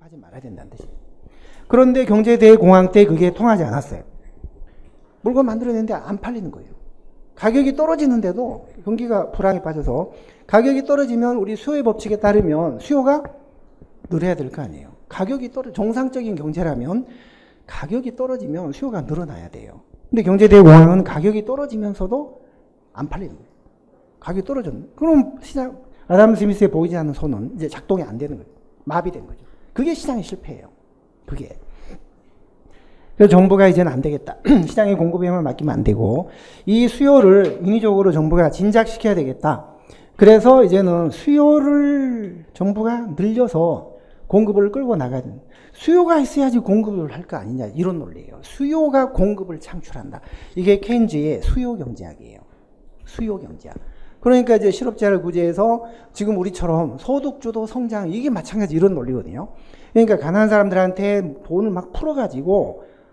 개입하지 말아야 된다는 뜻이에요. 그런데 경제대공황 때 그게 통하지 않았어요. 물건 만들어내는데 안 팔리는 거예요. 가격이 떨어지는데도 경기가 불황에 빠져서 가격이 떨어지면 우리 수요의 법칙에 따르면 수요가 늘어야 될 거 아니에요. 가격이 정상적인 경제라면 가격이 떨어지면 수요가 늘어나야 돼요. 근데 경제대공황은 가격이 떨어지면서도 안 팔리는 거예요. 가격이 떨어졌네. 그럼 시장, 아담 스미스의 보이지 않는 손은 이제 작동이 안 되는 거예요. 마비된 거죠. 그게 시장의 실패예요. 그게. 그래서 정부가 이제는 안 되겠다. 시장의 공급에만 맡기면 안 되고 이 수요를 인위적으로 정부가 진작시켜야 되겠다. 그래서 이제는 수요를 정부가 늘려서 공급을 끌고 나가야 된다. 수요가 있어야지 공급을 할 거 아니냐 이런 논리예요. 수요가 공급을 창출한다. 이게 케인즈의 수요 경제학이에요. 수요 경제학. 그러니까 이제 실업자를 구제해서 지금 우리처럼 소득주도 성장 이게 마찬가지 이런 논리거든요. 그러니까 가난한 사람들한테 돈을 막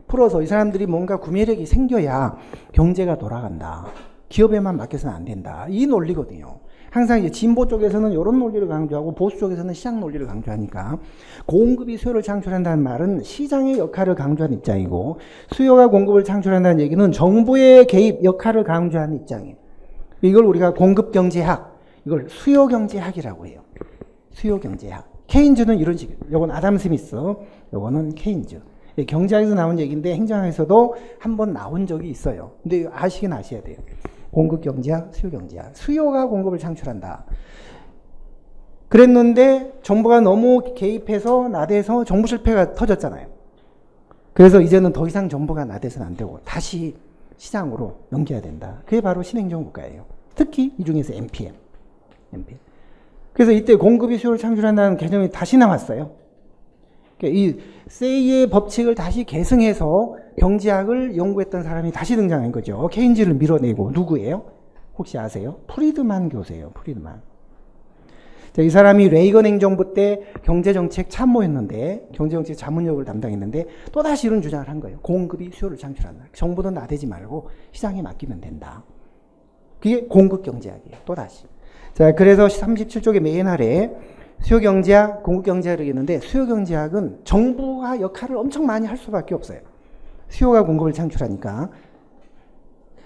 풀어서 이 사람들이 뭔가 구매력이 생겨야 경제가 돌아간다. 기업에만 맡겨서는 안 된다. 이 논리거든요. 항상 이제 진보 쪽에서는 이런 논리를 강조하고 보수 쪽에서는 시장 논리를 강조하니까 공급이 수요를 창출한다는 말은 시장의 역할을 강조하는 입장이고 수요가 공급을 창출한다는 얘기는 정부의 개입 역할을 강조하는 입장이에요. 이걸 우리가 공급경제학, 이걸 수요경제학이라고 해요. 수요경제학. 케인즈는 이런 식이에요. 요건 아담 스미스, 요거는 케인즈. 경제학에서 나온 얘기인데 행정학에서도 한번 나온 적이 있어요. 근데 아시긴 아셔야 돼요. 공급경제학, 수요경제학. 수요가 공급을 창출한다. 그랬는데 정부가 너무 개입해서 나대서 정부 실패가 터졌잖아요. 그래서 이제는 더 이상 정부가 나대서는 안 되고 다시 시장으로 넘겨야 된다. 그게 바로 신행정 국가예요. 특히 이 중에서 MPM. 그래서 이때 공급이 수요를 창출한다는 개념이 다시 나왔어요. 이 세이의 법칙을 다시 계승해서 경제학을 연구했던 사람이 다시 등장한 거죠. 케인즈를 밀어내고 누구예요? 혹시 아세요? 프리드만 교수예요. 프리드만. 자, 이 사람이 레이건 행정부 때 경제정책 참모였는데 경제정책 자문역을 담당했는데 또다시 이런 주장을 한 거예요. 공급이 수요를 창출한다. 정부는 나대지 말고 시장에 맡기면 된다. 그게 공급경제학이에요. 또다시. 자, 그래서 37쪽의 메인 아래 수요경제학, 공급경제학을 있는데 수요경제학은 정부가 역할을 엄청 많이 할 수밖에 없어요. 수요가 공급을 창출하니까.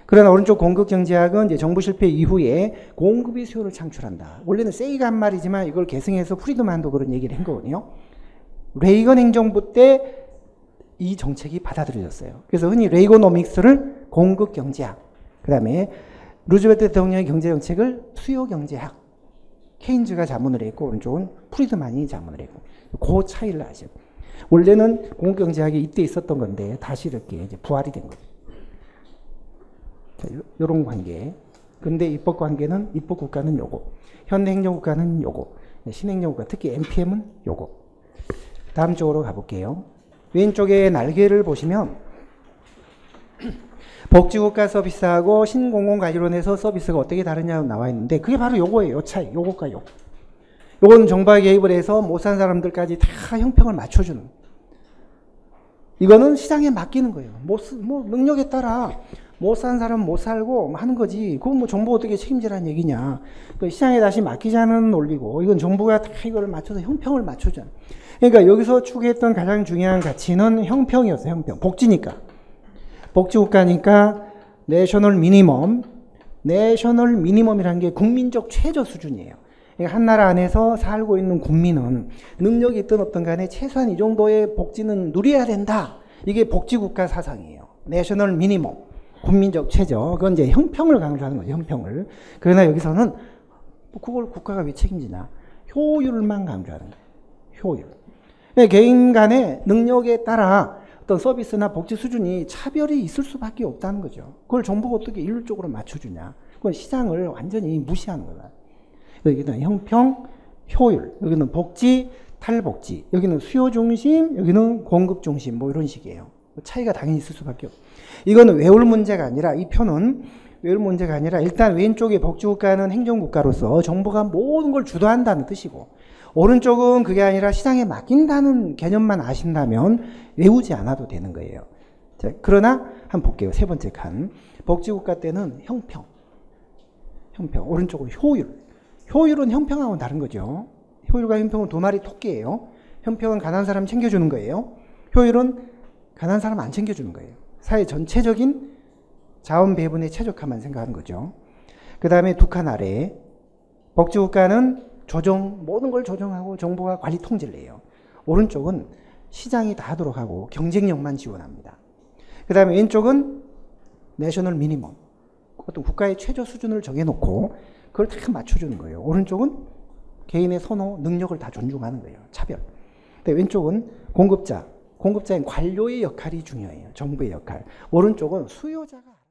그러나 오른쪽 공급경제학은 이제 정부 실패 이후에 공급이 수요를 창출한다. 원래는 세이가 한 말이지만 이걸 계승해서 프리드만도 그런 얘기를 한 거거든요. 레이건 행정부 때 이 정책이 받아들여졌어요. 그래서 흔히 레이거노믹스를 공급경제학, 그 다음에 루즈벨트 대통령의 경제정책을 수요경제학, 케인즈가 자문을 했고 오른쪽은 프리드만이 자문을 했고 그 차이를 아셔요. 원래는 공급경제학이 이때 있었던 건데 다시 이렇게 이제 부활이 된 거예요. 자, 요런 관계. 근데 입법관계는 입법국가는 요거, 현대행정국가는 요거, 신행정국가 특히 MPM은 요거. 다음 쪽으로 가볼게요. 왼쪽에 날개를 보시면 복지국가 서비스하고 신공공관리론에서 서비스가 어떻게 다르냐고 나와 있는데 그게 바로 요거예요. 요 차이. 요것과 요거. 요건 정부가 개입을 해서 못 산 사람들까지 다 형평을 맞춰주는. 이거는 시장에 맡기는 거예요. 뭐 능력에 따라 못 산 사람은 못 살고 하는 거지. 그건 뭐 정부 어떻게 책임지라는 얘기냐. 그 시장에 다시 맡기자는 논리고 이건 정부가 다 이거를 맞춰서 형평을 맞춰줘. 그러니까 여기서 추구했던 가장 중요한 가치는 형평이었어요. 형평. 복지니까. 복지국가니까 내셔널 미니멈이라는 게 국민적 최저 수준이에요. 그러니까 한 나라 안에서 살고 있는 국민은 능력이 있든 없든 간에 최소한 이 정도의 복지는 누려야 된다. 이게 복지국가 사상이에요. 내셔널 미니멈, 국민적 최저. 그건 이제 형평을 강조하는 거죠. 형평을. 그러나 여기서는 그걸 국가가 왜 책임지나? 효율만 강조하는 거예요. 효율. 개인 간의 능력에 따라 어떤 서비스나 복지 수준이 차별이 있을 수밖에 없다는 거죠. 그걸 정부가 어떻게 일률적으로 맞춰주냐. 그건 시장을 완전히 무시하는 거다. 여기는 형평, 효율. 여기는 복지, 탈복지. 여기는 수요 중심, 여기는 공급 중심. 뭐 이런 식이에요. 차이가 당연히 있을 수밖에 없어요. 이거는 외울 문제가 아니라, 이 표는 외울 문제가 아니라 일단 왼쪽에 복지국가는 행정국가로서 정부가 모든 걸 주도한다는 뜻이고 오른쪽은 그게 아니라 시장에 맡긴다는 개념만 아신다면 외우지 않아도 되는 거예요. 자, 그러나 한번 볼게요. 세 번째 칸. 복지국가 때는 형평. 오른쪽은 효율. 효율은 형평하고는 다른 거죠. 효율과 형평은 두 마리 토끼예요. 형평은 가난한 사람 챙겨주는 거예요. 효율은 가난한 사람 안 챙겨주는 거예요. 사회 전체적인 자원 배분에 최적화만 생각하는 거죠. 그 다음에 두 칸 아래 복지국가는 모든 걸 조정하고 정부가 관리 통제를 해요. 오른쪽은 시장이 다 하도록 하고 경쟁력만 지원합니다. 그 다음에 왼쪽은 내셔널 미니멈, 어떤 국가의 최저 수준을 정해놓고 그걸 다 맞춰주는 거예요. 오른쪽은 개인의 선호, 능력을 다 존중하는 거예요. 차별. 근데 왼쪽은 공급자인 관료의 역할이 중요해요. 정부의 역할. 오른쪽은 수요자가